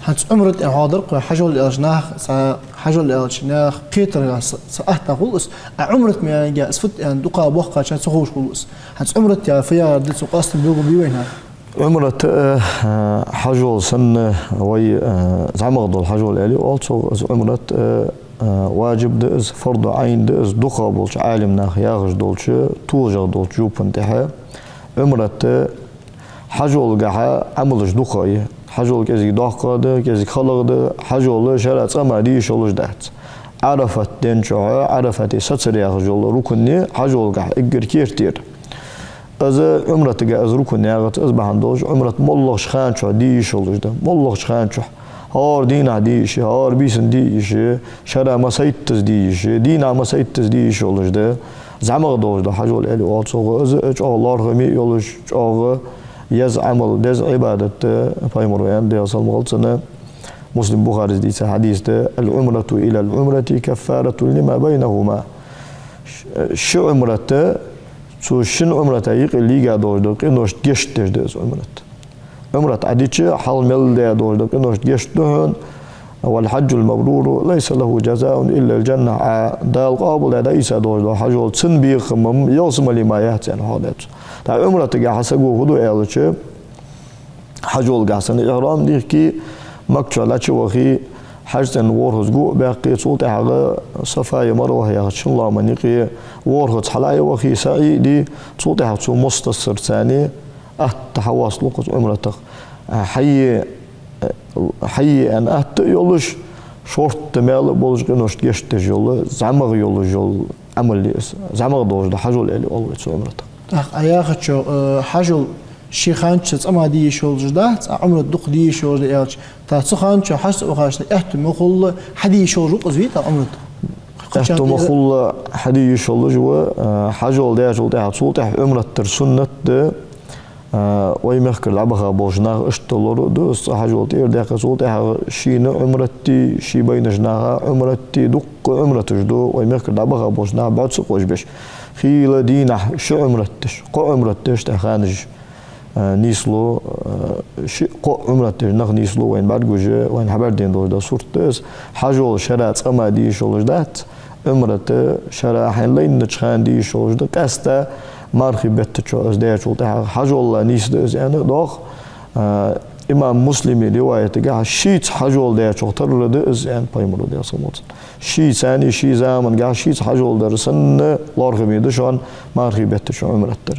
هنت عمرت حاضر حجول الأجناح حجول الأجناح بيتر سأحت خلص عمرت ما جاء اسفت يعني دقة بوقة عشان سخوش خلص هنت عمرت يا فيا دت سقاست بيوجو بيوينها عمرت حجول سن وي زعما غضول حجول الي also عمرت واجب دز فرض عين دز دقة بولش عالم ناخ ياغش دولش توجر دولش جوبن تها عمرت حجول جها عملش دقة حجول كذي دقة ده كذي خلق ده حجول شرط ما دي شلوش دهت عرفت دنشوا عرفت ستر ياغجول ركني حجول جها إجر كيرتير از عمرت جا از ركن ياغت از بهندوش عمرت ملخ خان شو دي شلوش ده ملخ خان شو هار دينا ديش هار بيسن ديش شرع مسيتز ديش دينا مسيتز ديش شلوش ده زعما غدوش ده حجول الي واتسو از الله رغمي يولش اغ يز عمل دز عبادة بايمروان دي أصل مغلطنا مسلم بخاري دي حديث ده العمرة إلى العمرة كفارة لما بينهما شو عمرته شو شن عمرته يقل دور ده كنوش جشتش ده عمرته عمرة عديتش حال مل ده دور ده كنوش جشتهن والحج المبرور ليس له جزاء إلا الجنة ده القابل ده ليس دور ده حجول سن بيخمم يوصم لما يحسن هذا تا عمرة تجا حسقو هدو إيالش حجول جاسن إحرام دي كي مكتشا لاتش وخي حجتن ورهز جو باقي صوت حاجة صفايا مروه يا شن الله منيقي ورهز حلايا وخي سعي دي صوت حاجة مستصر ثاني تحواس لقط عمرة حي أن يولش شورت مال بولش كنوش جشت جول زعمر يولش جول عمل زعمر دوش ده حجول إلي أول شو عمرة أياخد شو حجول شيخانش أما دي شو جدات عمر الدق دي شو جدات تاسخانش حس وخاش احتم خل حدي شو رق زويت عمر احتم خل حدي شو جوا حجول ده جول ده صوت عمر الترسنة ده ويمخك لعبها بوجنا اشتلور ده حجول تير ده صوت شين عمرتي شي بين جناها عمرتي دق عمرتش دو ويمخك لعبها بوجنا بعد سقوش بش خيل دينا شو عمرتش قو عمرتش تخانج نيسلو قو عمرتش نخ نيسلو وين بعد جوجه وين حبر دين دور ده صورتس حجول شرات أما دي شولج دات عمرته شرا حين لين نتشخان دي شولج ده كاستا مارخي بتشو أزديا شولته حجول نيس ده يعني دوخ إمام مسلم رواية تجاه شيت حجول ده شوتر ده يعني بايمرو ده صمت شيء ثاني شيء زمان جاه شيت حجول ده رسن لارغ ميدشان مارخي بتشو عمرته